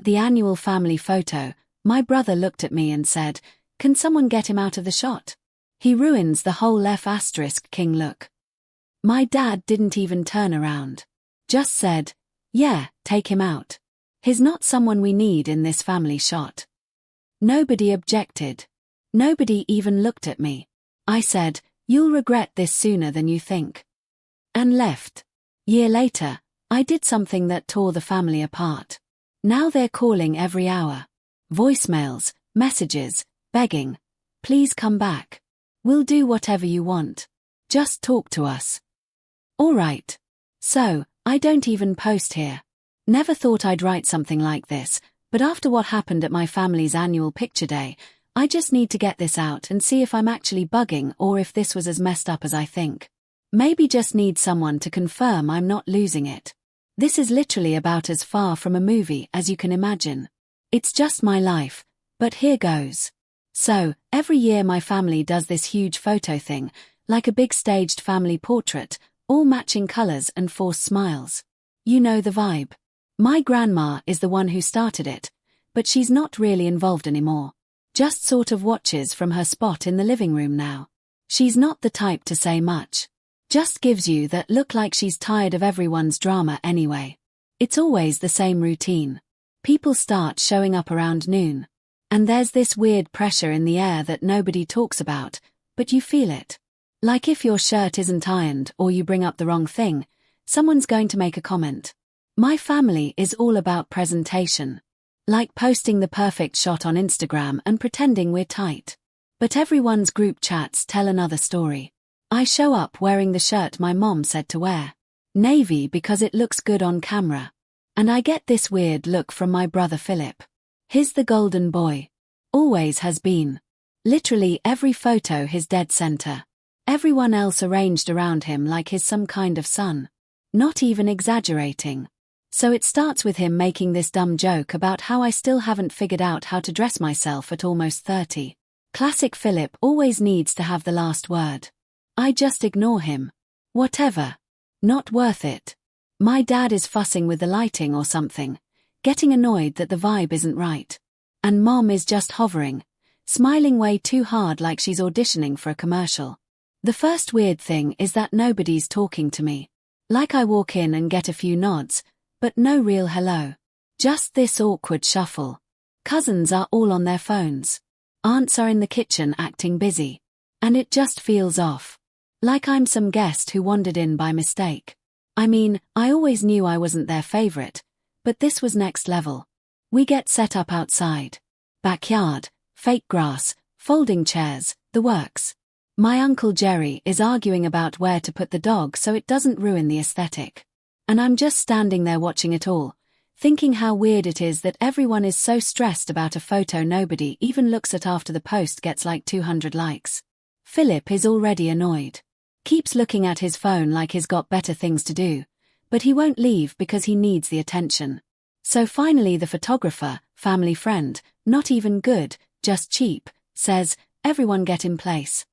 At the annual family photo, my brother looked at me and said, "Can someone get him out of the shot? He ruins the whole F***king look." My dad didn't even turn around. Just said, "Yeah, take him out. He's not someone we need in this family shot." Nobody objected. Nobody even looked at me. I said, "You'll regret this sooner than you think." And left. Year later, I did something that tore the family apart. Now they're calling every hour. Voicemails, messages, begging, "Please come back. We'll do whatever you want. Just talk to us." Alright. So, I don't even post here. Never thought I'd write something like this, but after what happened at my family's annual picture day, I just need to get this out and see if I'm actually bugging or if this was as messed up as I think. Maybe just need someone to confirm I'm not losing it. This is literally about as far from a movie as you can imagine. It's just my life, but here goes. So, every year my family does this huge photo thing, like a big staged family portrait, all matching colors and forced smiles. You know the vibe. My grandma is the one who started it, but she's not really involved anymore. Just sort of watches from her spot in the living room now. She's not the type to say much. Just gives you that look like she's tired of everyone's drama anyway. It's always the same routine. People start showing up around noon. And there's this weird pressure in the air that nobody talks about, but you feel it. Like if your shirt isn't ironed or you bring up the wrong thing, someone's going to make a comment. My family is all about presentation. Like posting the perfect shot on Instagram and pretending we're tight. But everyone's group chats tell another story. I show up wearing the shirt my mom said to wear. Navy because it looks good on camera. And I get this weird look from my brother Philip. He's the golden boy. Always has been. Literally every photo his dead center. Everyone else arranged around him like he's some kind of son. Not even exaggerating. So it starts with him making this dumb joke about how I still haven't figured out how to dress myself at almost 30. Classic Philip always needs to have the last word. I just ignore him. Whatever. Not worth it. My dad is fussing with the lighting or something, getting annoyed that the vibe isn't right. And mom is just hovering, smiling way too hard like she's auditioning for a commercial. The first weird thing is that nobody's talking to me. Like I walk in and get a few nods, but no real hello. Just this awkward shuffle. Cousins are all on their phones. Aunts are in the kitchen acting busy. And it just feels off. Like I'm some guest who wandered in by mistake. I mean, I always knew I wasn't their favorite, but this was next level. We get set up outside. Backyard, fake grass, folding chairs, the works. My Uncle Jerry is arguing about where to put the dog so it doesn't ruin the aesthetic. And I'm just standing there watching it all, thinking how weird it is that everyone is so stressed about a photo nobody even looks at after the post gets like 200 likes. Philip is already annoyed. Keeps looking at his phone like he's got better things to do, but he won't leave because he needs the attention. So finally the photographer, family friend, not even good, just cheap, says, "Everyone get in place."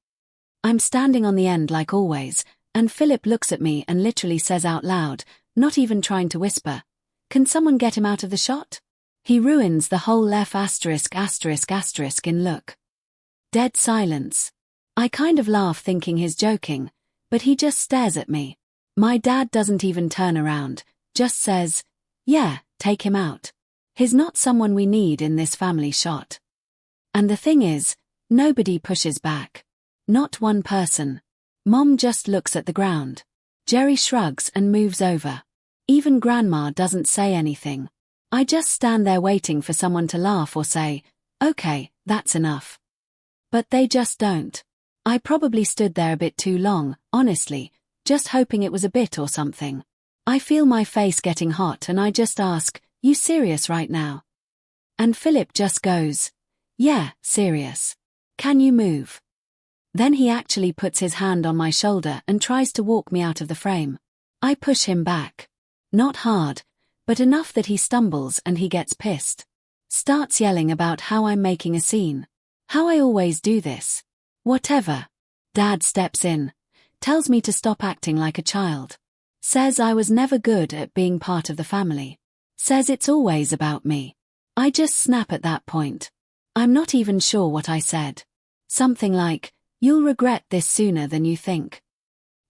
I'm standing on the end like always, and Philip looks at me and literally says out loud, not even trying to whisper, "Can someone get him out of the shot?" He ruins the whole in look. Dead silence. I kind of laugh thinking he's joking, but he just stares at me. My dad doesn't even turn around, just says, "Yeah, take him out. He's not someone we need in this family shot." And the thing is, nobody pushes back. Not one person. Mom just looks at the ground. Jerry shrugs and moves over. Even Grandma doesn't say anything. I just stand there waiting for someone to laugh or say, "Okay, that's enough." But they just don't. I probably stood there a bit too long, honestly, just hoping it was a bit or something. I feel my face getting hot and I just ask, "You serious right now?" And Philip just goes, "Yeah, serious. Can you move?" Then he actually puts his hand on my shoulder and tries to walk me out of the frame. I push him back. Not hard, but enough that he stumbles and he gets pissed. Starts yelling about how I'm making a scene. How I always do this. Whatever. Dad steps in. Tells me to stop acting like a child. Says I was never good at being part of the family. Says it's always about me. I just snap at that point. I'm not even sure what I said. Something like, "You'll regret this sooner than you think."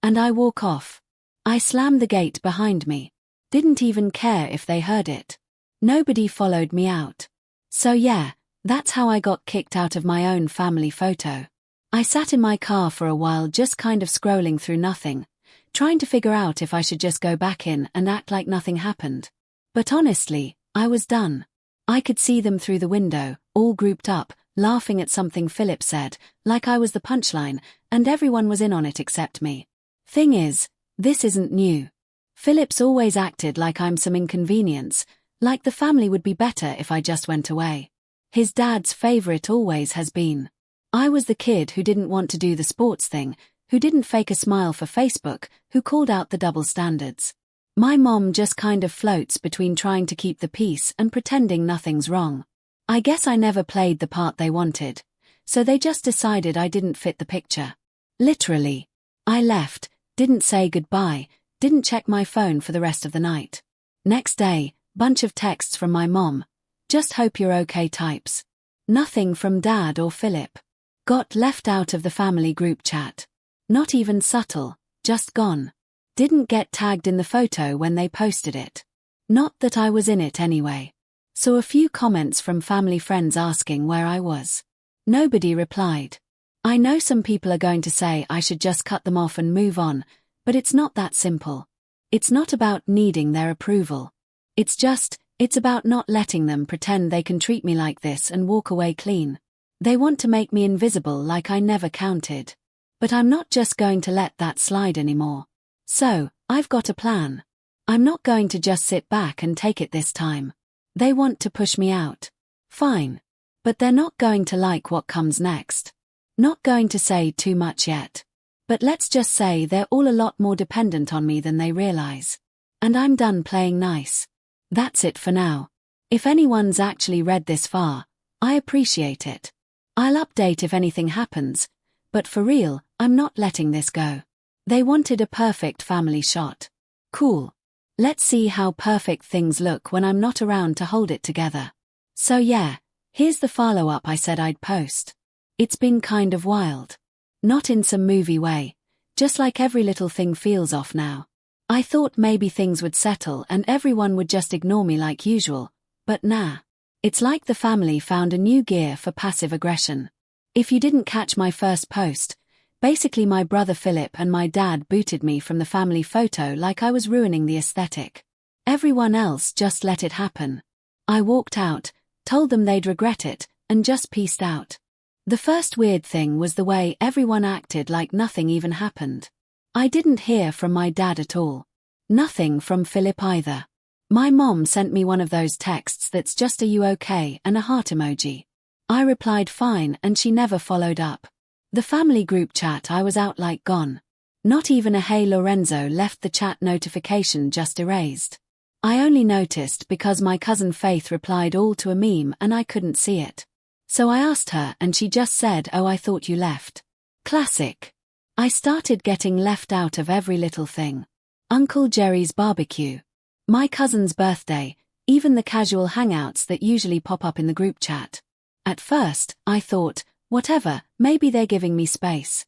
And I walk off. I slam the gate behind me. Didn't even care if they heard it. Nobody followed me out. So yeah, that's how I got kicked out of my own family photo. I sat in my car for a while just kind of scrolling through nothing, trying to figure out if I should just go back in and act like nothing happened. But honestly, I was done. I could see them through the window, all grouped up, laughing at something Philip said, like I was the punchline, and everyone was in on it except me. Thing is, this isn't new. Philip's always acted like I'm some inconvenience, like the family would be better if I just went away. His dad's favorite always has been. I was the kid who didn't want to do the sports thing, who didn't fake a smile for Facebook, who called out the double standards. My mom just kind of floats between trying to keep the peace and pretending nothing's wrong. I guess I never played the part they wanted, so they just decided I didn't fit the picture. Literally. I left, didn't say goodbye, didn't check my phone for the rest of the night. Next day, bunch of texts from my mom. Just hope you're okay types. Nothing from Dad or Philip. Got left out of the family group chat. Not even subtle, just gone. Didn't get tagged in the photo when they posted it. Not that I was in it anyway. Saw a few comments from family friends asking where I was. Nobody replied. I know some people are going to say I should just cut them off and move on, but it's not that simple. It's not about needing their approval. It's about not letting them pretend they can treat me like this and walk away clean. They want to make me invisible like I never counted. But I'm not just going to let that slide anymore. So, I've got a plan. I'm not going to just sit back and take it this time. They want to push me out. Fine. But they're not going to like what comes next. Not going to say too much yet. But let's just say they're all a lot more dependent on me than they realize. And I'm done playing nice. That's it for now. If anyone's actually read this far, I appreciate it. I'll update if anything happens, but for real, I'm not letting this go. They wanted a perfect family shot. Cool. Let's see how perfect things look when I'm not around to hold it together. So yeah, here's the follow-up I said I'd post. It's been kind of wild. Not in some movie way, just like every little thing feels off now. I thought maybe things would settle and everyone would just ignore me like usual, but nah. It's like the family found a new gear for passive aggression. If you didn't catch my first post, basically my brother Philip and my dad booted me from the family photo like I was ruining the aesthetic. Everyone else just let it happen. I walked out, told them they'd regret it, and just peaced out. The first weird thing was the way everyone acted like nothing even happened. I didn't hear from my dad at all. Nothing from Philip either. My mom sent me one of those texts that's just "Are you okay?" and a heart emoji. I replied fine and she never followed up. The family group chat I was out like gone. Not even a "Hey Lorenzo" left the chat notification, just erased. I only noticed because my cousin Faith replied all to a meme and I couldn't see it. So I asked her and she just said, "Oh, I thought you left." Classic. I started getting left out of every little thing. Uncle Jerry's barbecue. My cousin's birthday, even the casual hangouts that usually pop up in the group chat. At first, I thought, whatever, maybe they're giving me space.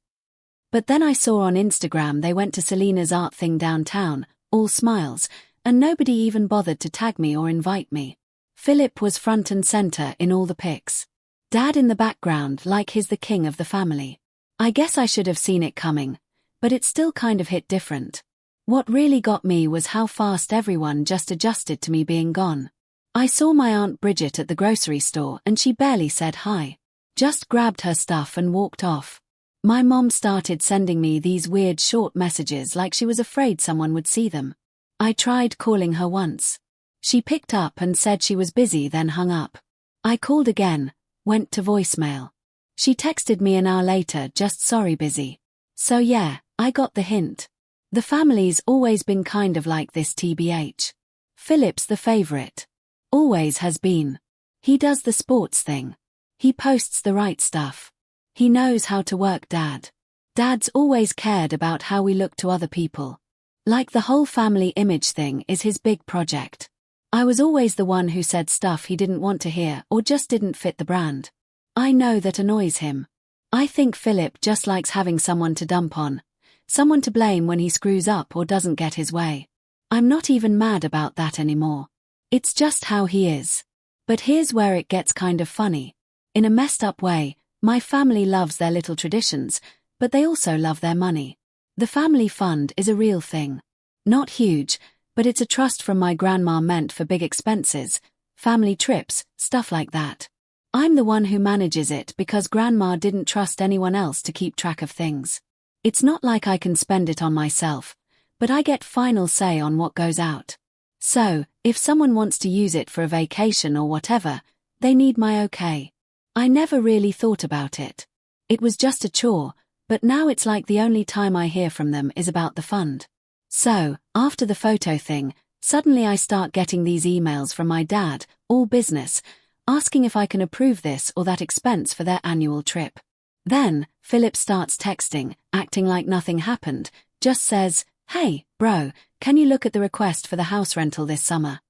But then I saw on Instagram they went to Selena's art thing downtown, all smiles, and nobody even bothered to tag me or invite me. Philip was front and center in all the pics. Dad in the background like he's the king of the family. I guess I should have seen it coming, but it still kind of hit different. What really got me was how fast everyone just adjusted to me being gone. I saw my Aunt Bridget at the grocery store and she barely said hi. Just grabbed her stuff and walked off. My mom started sending me these weird short messages like she was afraid someone would see them. I tried calling her once. She picked up and said she was busy, then hung up. I called again, went to voicemail. She texted me an hour later, just "Sorry, busy." So yeah, I got the hint. The family's always been kind of like this, tbh. Philip's the favorite. Always has been. He does the sports thing. He posts the right stuff. He knows how to work Dad. Dad's always cared about how we look to other people. Like the whole family image thing is his big project. I was always the one who said stuff he didn't want to hear or just didn't fit the brand. I know that annoys him. I think Philip just likes having someone to dump on, someone to blame when he screws up or doesn't get his way. I'm not even mad about that anymore. It's just how he is. But here's where it gets kind of funny. In a messed up way, my family loves their little traditions, but they also love their money. The family fund is a real thing. Not huge, but it's a trust from my grandma meant for big expenses, family trips, stuff like that. I'm the one who manages it because grandma didn't trust anyone else to keep track of things. It's not like I can spend it on myself, but I get final say on what goes out. So, if someone wants to use it for a vacation or whatever, they need my okay. I never really thought about it. It was just a chore, but now it's like the only time I hear from them is about the fund. So, after the photo thing, suddenly I start getting these emails from my dad, all business, asking if I can approve this or that expense for their annual trip. Then, Philip starts texting, acting like nothing happened, just says, "Hey, bro, can you look at the request for the house rental this summer?"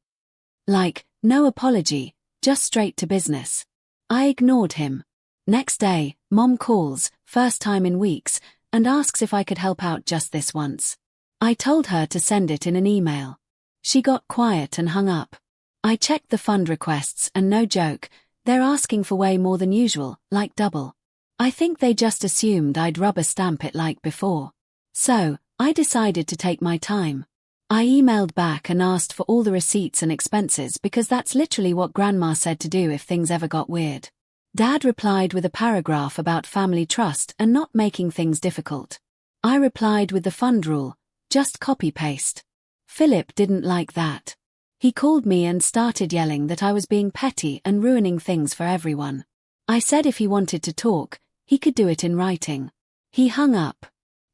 Like, no apology, just straight to business. I ignored him. Next day, Mom calls, first time in weeks, and asks if I could help out just this once. I told her to send it in an email. She got quiet and hung up. I checked the fund requests and no joke, they're asking for way more than usual, like double. I think they just assumed I'd rubber stamp it like before. So, I decided to take my time. I emailed back and asked for all the receipts and expenses because that's literally what Grandma said to do if things ever got weird. Dad replied with a paragraph about family trust and not making things difficult. I replied with the fund rule, just copy-paste. Philip didn't like that. He called me and started yelling that I was being petty and ruining things for everyone. I said if he wanted to talk, he could do it in writing. He hung up.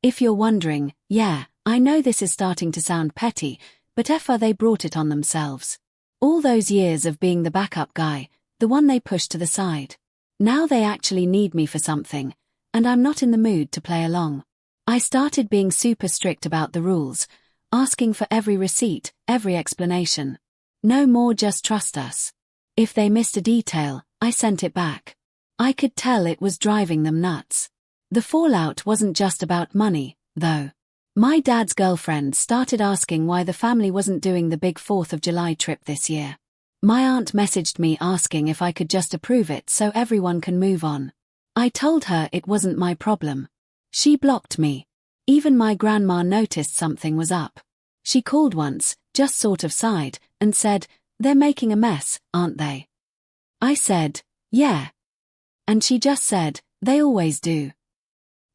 If you're wondering, yeah, I know this is starting to sound petty, but they brought it on themselves. All those years of being the backup guy, the one they pushed to the side. Now they actually need me for something, and I'm not in the mood to play along. I started being super strict about the rules, asking for every receipt, every explanation. No more just trust us. If they missed a detail, I sent it back. I could tell it was driving them nuts. The fallout wasn't just about money, though. My dad's girlfriend started asking why the family wasn't doing the big 4th of July trip this year. My aunt messaged me asking if I could just approve it so everyone can move on. I told her it wasn't my problem. She blocked me. Even my grandma noticed something was up. She called once, just sort of sighed, and said, "They're making a mess, aren't they?" I said, "Yeah." And she just said, "They always do."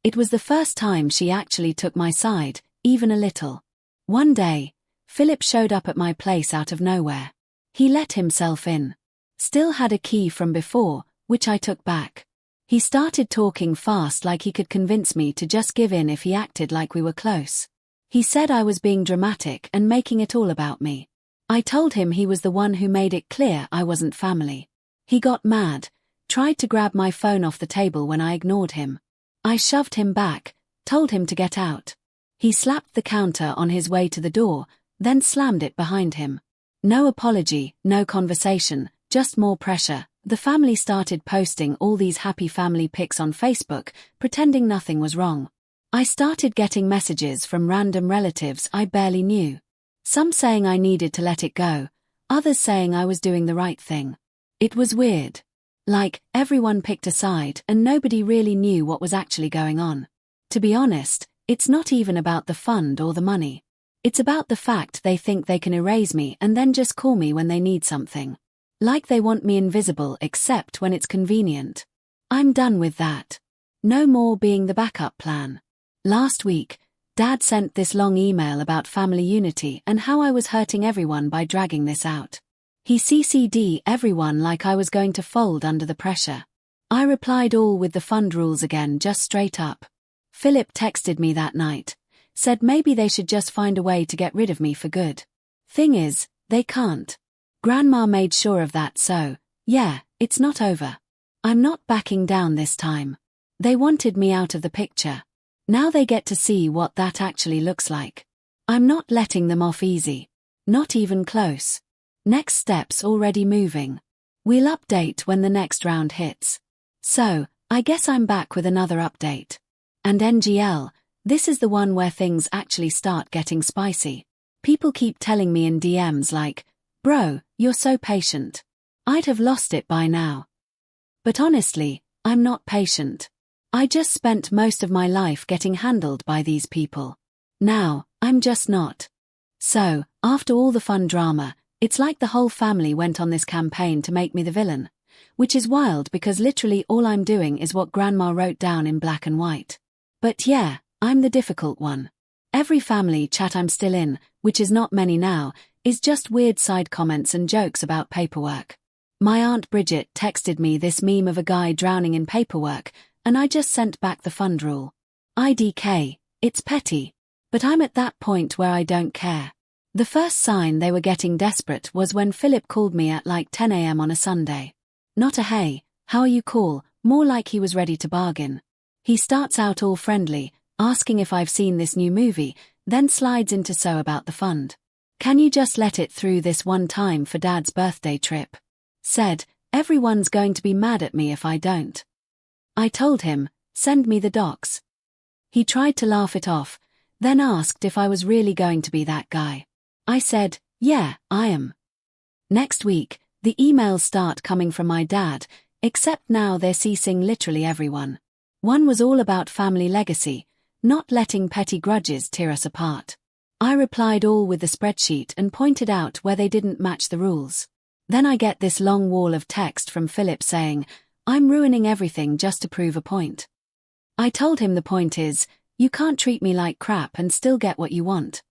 It was the first time she actually took my side, even a little. One day, Philip showed up at my place out of nowhere. He let himself in. Still had a key from before, which I took back. He started talking fast like he could convince me to just give in if he acted like we were close. He said I was being dramatic and making it all about me. I told him he was the one who made it clear I wasn't family. He got mad, tried to grab my phone off the table when I ignored him. I shoved him back, told him to get out. He slapped the counter on his way to the door, then slammed it behind him. No apology, no conversation, just more pressure. The family started posting all these happy family pics on Facebook, pretending nothing was wrong. I started getting messages from random relatives I barely knew. Some saying I needed to let it go, others saying I was doing the right thing. It was weird. Like, everyone picked a side and nobody really knew what was actually going on. To be honest, it's not even about the fund or the money. It's about the fact they think they can erase me and then just call me when they need something. Like they want me invisible except when it's convenient. I'm done with that. No more being the backup plan. Last week, Dad sent this long email about family unity and how I was hurting everyone by dragging this out. He CC'd everyone like I was going to fold under the pressure. I replied all with the fund rules again, just straight up. Philip texted me that night, said maybe they should just find a way to get rid of me for good. Thing is, they can't. Grandma made sure of that, so, yeah, it's not over. I'm not backing down this time. They wanted me out of the picture. Now they get to see what that actually looks like. I'm not letting them off easy. Not even close. Next steps already moving. We'll update when the next round hits. So, I guess I'm back with another update. And NGL, this is the one where things actually start getting spicy. People keep telling me in DMs like, "Bro, you're so patient. I'd have lost it by now." But honestly, I'm not patient. I just spent most of my life getting handled by these people. Now, I'm just not. So, after all the fun drama, it's like the whole family went on this campaign to make me the villain. Which is wild because literally all I'm doing is what Grandma wrote down in black and white. But yeah, I'm the difficult one. Every family chat I'm still in, which is not many now, is just weird side comments and jokes about paperwork. My Aunt Bridget texted me this meme of a guy drowning in paperwork, and I just sent back the fund rule. IDK, it's petty. But I'm at that point where I don't care. The first sign they were getting desperate was when Philip called me at like 10 a.m. on a Sunday. Not a "hey, how are you" call, more like he was ready to bargain. He starts out all friendly, asking if I've seen this new movie, then slides into so about the fund. "Can you just let it through this one time for Dad's birthday trip?" Said, "Everyone's going to be mad at me if I don't." I told him, "Send me the docs." He tried to laugh it off, then asked if I was really going to be that guy. I said, "Yeah, I am." Next week, the emails start coming from my dad, except now they're ceasing literally everyone. One was all about family legacy, not letting petty grudges tear us apart. I replied all with the spreadsheet and pointed out where they didn't match the rules. Then I get this long wall of text from Philip saying, "I'm ruining everything just to prove a point." I told him the point is, you can't treat me like crap and still get what you want.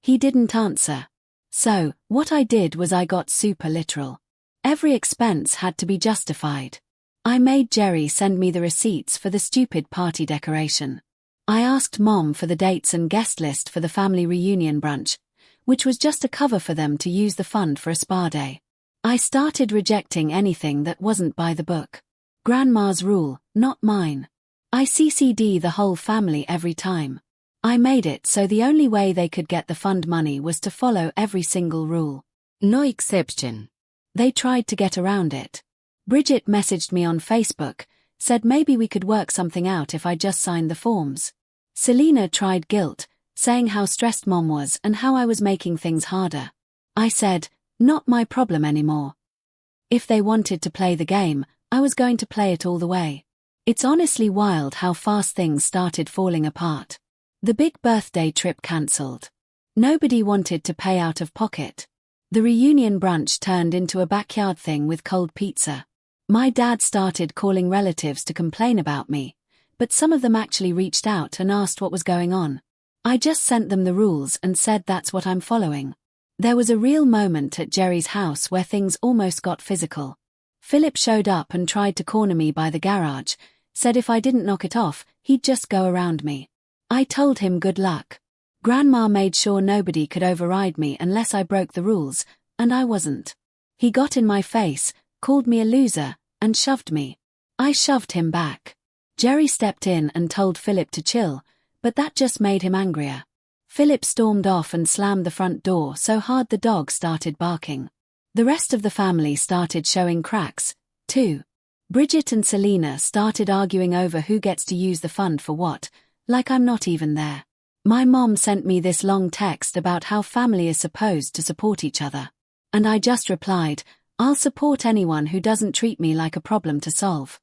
He didn't answer. So, what I did was I got super literal. Every expense had to be justified. I made Jerry send me the receipts for the stupid party decoration. I asked Mom for the dates and guest list for the family reunion brunch, which was just a cover for them to use the fund for a spa day. I started rejecting anything that wasn't by the book. Grandma's rule, not mine. I CC'd the whole family every time. I made it so the only way they could get the fund money was to follow every single rule. No exception. They tried to get around it. Bridget messaged me on Facebook, said maybe we could work something out if I just signed the forms. Selena tried guilt, saying how stressed Mom was and how I was making things harder. I said, not my problem anymore. If they wanted to play the game, I was going to play it all the way. It's honestly wild how fast things started falling apart. The big birthday trip cancelled. Nobody wanted to pay out of pocket. The reunion brunch turned into a backyard thing with cold pizza. My dad started calling relatives to complain about me, but some of them actually reached out and asked what was going on. I just sent them the rules and said that's what I'm following. There was a real moment at Jerry's house where things almost got physical. Philip showed up and tried to corner me by the garage, said if I didn't knock it off, he'd just go around me. I told him good luck. Grandma made sure nobody could override me unless I broke the rules, and I wasn't. He got in my face, called me a loser, and shoved me. I shoved him back. Jerry stepped in and told Philip to chill, but that just made him angrier. Philip stormed off and slammed the front door so hard the dog started barking. The rest of the family started showing cracks, too. Bridget and Selena started arguing over who gets to use the fund for what, like I'm not even there. My mom sent me this long text about how family is supposed to support each other. And I just replied, I'll support anyone who doesn't treat me like a problem to solve.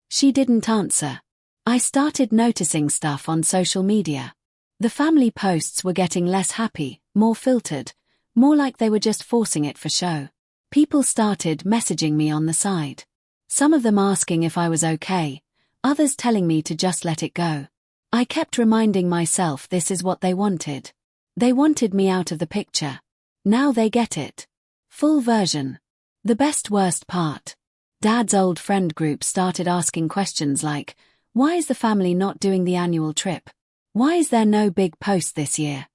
She didn't answer. I started noticing stuff on social media. The family posts were getting less happy, more filtered, more like they were just forcing it for show. People started messaging me on the side. Some of them asking if I was okay, others telling me to just let it go. I kept reminding myself this is what they wanted. They wanted me out of the picture. Now they get it. Full version. The best worst part. Dad's old friend group started asking questions like, why is the family not doing the annual trip? Why is there no big post this year?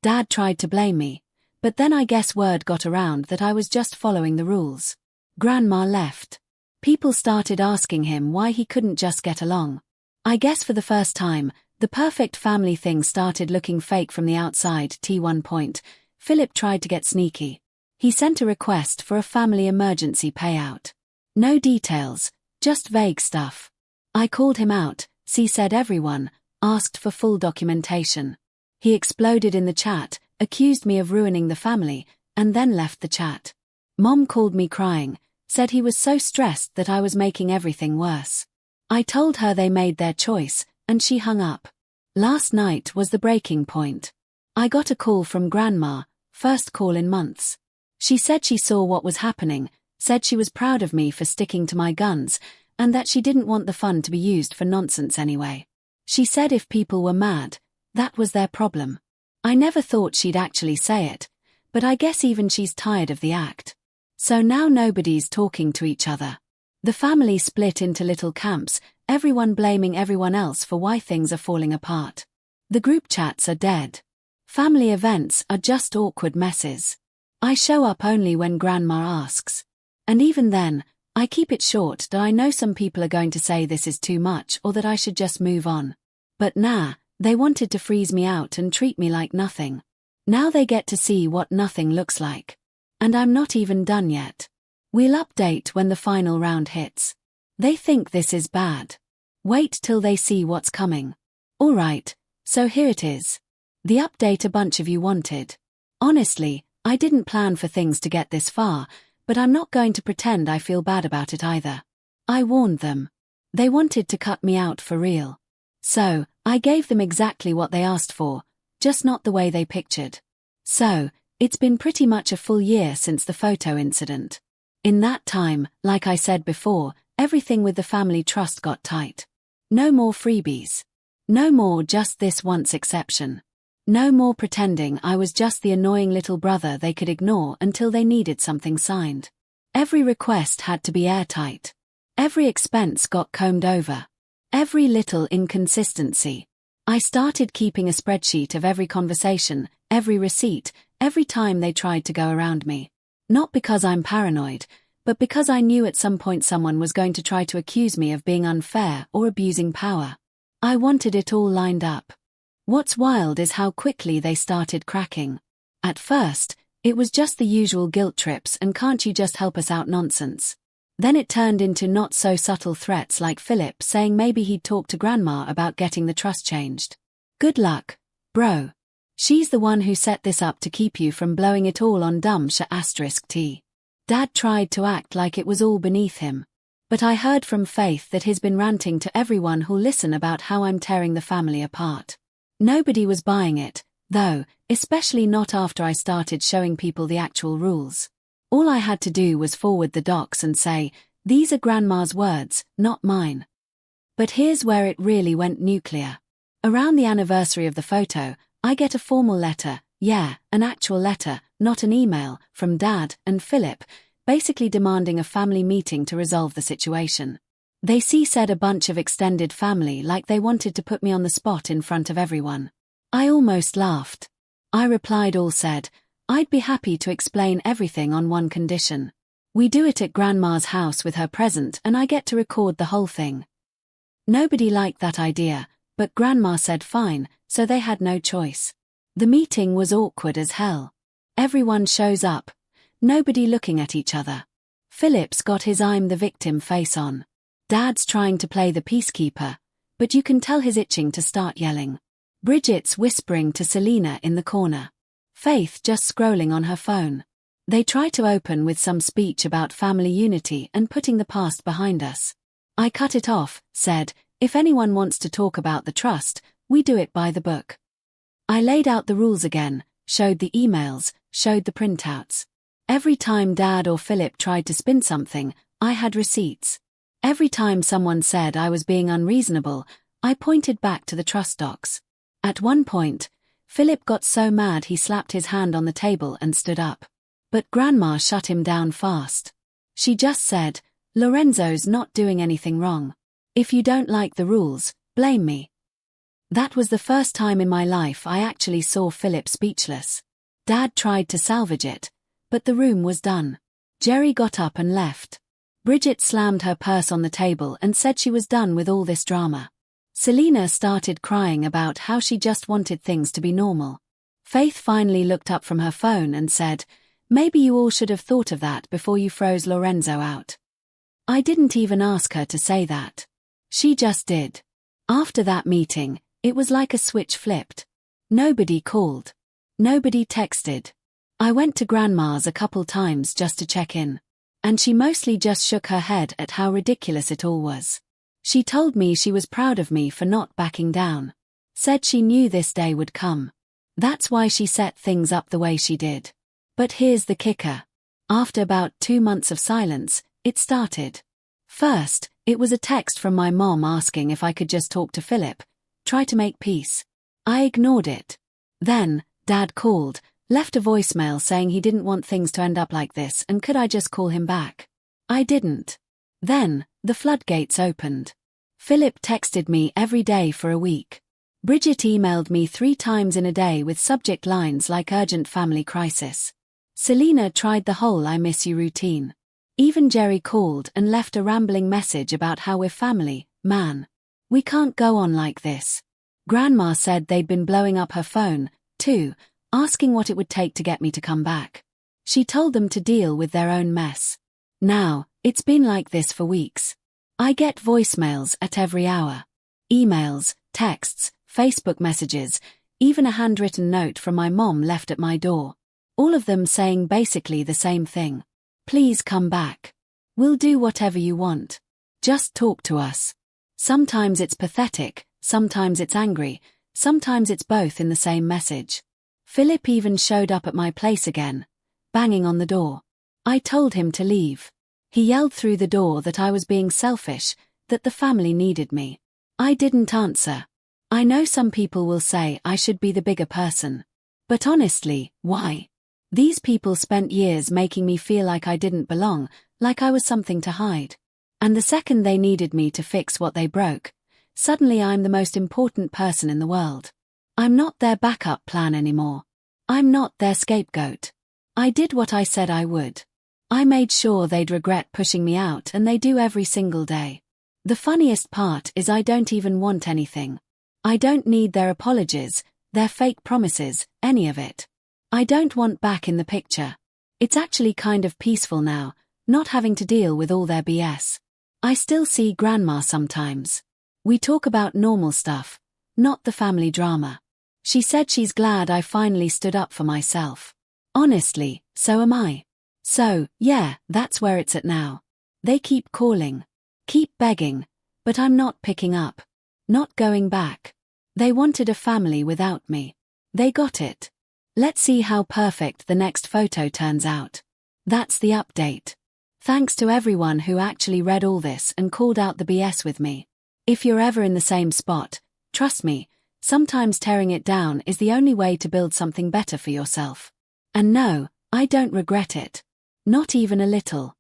Dad tried to blame me, but then I guess word got around that I was just following the rules. Grandma left. People started asking him why he couldn't just get along. I guess for the first time, the perfect family thing started looking fake from the outside. T1 point. Philip tried to get sneaky. He sent a request for a family emergency payout. No details, just vague stuff. I called him out, said everyone, asked for full documentation. He exploded in the chat, accused me of ruining the family, and then left the chat. Mom called me crying, said he was so stressed that I was making everything worse. I told her they made their choice, and she hung up. Last night was the breaking point. I got a call from Grandma, first call in months. She said she saw what was happening, said she was proud of me for sticking to my guns, and that she didn't want the fund to be used for nonsense anyway. She said if people were mad, that was their problem. I never thought she'd actually say it, but I guess even she's tired of the act. So now nobody's talking to each other. The family split into little camps, everyone blaming everyone else for why things are falling apart. The group chats are dead. Family events are just awkward messes. I show up only when Grandma asks. And even then, I keep it short that I know some people are going to say this is too much or that I should just move on. But nah, they wanted to freeze me out and treat me like nothing. Now they get to see what nothing looks like. And I'm not even done yet. We'll update when the final round hits. They think this is bad. Wait till they see what's coming. Alright, so here it is. The update a bunch of you wanted. Honestly, I didn't plan for things to get this far, but I'm not going to pretend I feel bad about it either. I warned them. They wanted to cut me out for real. So, I gave them exactly what they asked for, just not the way they pictured. So, it's been pretty much a full year since the photo incident. In that time, like I said before, everything with the family trust got tight. No more freebies. No more just this once exception. No more pretending I was just the annoying little brother they could ignore until they needed something signed. Every request had to be airtight. Every expense got combed over. Every little inconsistency. I started keeping a spreadsheet of every conversation, every receipt, every time they tried to go around me. Not because I'm paranoid, but because I knew at some point someone was going to try to accuse me of being unfair or abusing power. I wanted it all lined up. What's wild is how quickly they started cracking. At first, it was just the usual guilt trips and can't you just help us out nonsense. Then it turned into not so subtle threats like Philip saying maybe he'd talk to Grandma about getting the trust changed. Good luck, bro. She's the one who set this up to keep you from blowing it all on dumb *T. Dad tried to act like it was all beneath him. But I heard from Faith that he's been ranting to everyone who'll listen about how I'm tearing the family apart. Nobody was buying it, though, especially not after I started showing people the actual rules. All I had to do was forward the docs and say, these are Grandma's words, not mine. But here's where it really went nuclear. Around the anniversary of the photo, I get a formal letter, an actual letter, not an email, from Dad and Philip, basically demanding a family meeting to resolve the situation. They said a bunch of extended family like they wanted to put me on the spot in front of everyone. I almost laughed. I replied all said, I'd be happy to explain everything on one condition. We do it at Grandma's house with her present and I get to record the whole thing. Nobody liked that idea, but Grandma said fine, so they had no choice. The meeting was awkward as hell. Everyone shows up. Nobody looking at each other. Philip's got his I'm the victim face on. Dad's trying to play the peacekeeper, but you can tell he's itching to start yelling. Bridget's whispering to Selena in the corner. Faith just scrolling on her phone. They try to open with some speech about family unity and putting the past behind us. I cut it off, said, if anyone wants to talk about the trust, we do it by the book. I laid out the rules again, showed the emails, showed the printouts. Every time Dad or Philip tried to spin something, I had receipts. Every time someone said I was being unreasonable, I pointed back to the trust docs. At one point, Philip got so mad he slapped his hand on the table and stood up. But Grandma shut him down fast. She just said, Lorenzo's not doing anything wrong. If you don't like the rules, blame me. That was the first time in my life I actually saw Philip speechless. Dad tried to salvage it, but the room was done. Jerry got up and left. Bridget slammed her purse on the table and said she was done with all this drama. Selena started crying about how she just wanted things to be normal. Faith finally looked up from her phone and said, Maybe you all should have thought of that before you froze Lorenzo out. I didn't even ask her to say that. She just did. After that meeting, it was like a switch flipped. Nobody called. Nobody texted. I went to Grandma's a couple times just to check in. And she mostly just shook her head at how ridiculous it all was. She told me she was proud of me for not backing down. Said she knew this day would come. That's why she set things up the way she did. But here's the kicker. After about 2 months of silence, it started. First, it was a text from my mom asking if I could just talk to Philip, try to make peace. I ignored it. Then, Dad called, left a voicemail saying he didn't want things to end up like this and could I just call him back. I didn't. Then, the floodgates opened. Philip texted me every day for a week. Bridget emailed me 3 times in a day with subject lines like urgent family crisis. Selena tried the whole I miss you routine. Even Jerry called and left a rambling message about how we're family, man. We can't go on like this. Grandma said they'd been blowing up her phone, too, asking what it would take to get me to come back. She told them to deal with their own mess. Now, it's been like this for weeks. I get voicemails at every hour. Emails, texts, Facebook messages, even a handwritten note from my mom left at my door. All of them saying basically the same thing. Please come back. We'll do whatever you want. Just talk to us. Sometimes it's pathetic, sometimes it's angry, sometimes it's both in the same message. Philip even showed up at my place again, banging on the door. I told him to leave. He yelled through the door that I was being selfish, that the family needed me. I didn't answer. I know some people will say I should be the bigger person. But honestly, why? These people spent years making me feel like I didn't belong, like I was something to hide. And the second they needed me to fix what they broke, suddenly I'm the most important person in the world. I'm not their backup plan anymore. I'm not their scapegoat. I did what I said I would. I made sure they'd regret pushing me out, and they do every single day. The funniest part is I don't even want anything. I don't need their apologies, their fake promises, any of it. I don't want back in the picture. It's actually kind of peaceful now, not having to deal with all their BS. I still see Grandma sometimes. We talk about normal stuff, not the family drama. She said she's glad I finally stood up for myself. Honestly, so am I. So, yeah, that's where it's at now. They keep calling, keep begging, but I'm not picking up, not going back. They wanted a family without me. They got it. Let's see how perfect the next photo turns out. That's the update. Thanks to everyone who actually read all this and called out the BS with me. If you're ever in the same spot, trust me, sometimes tearing it down is the only way to build something better for yourself. And no, I don't regret it. Not even a little.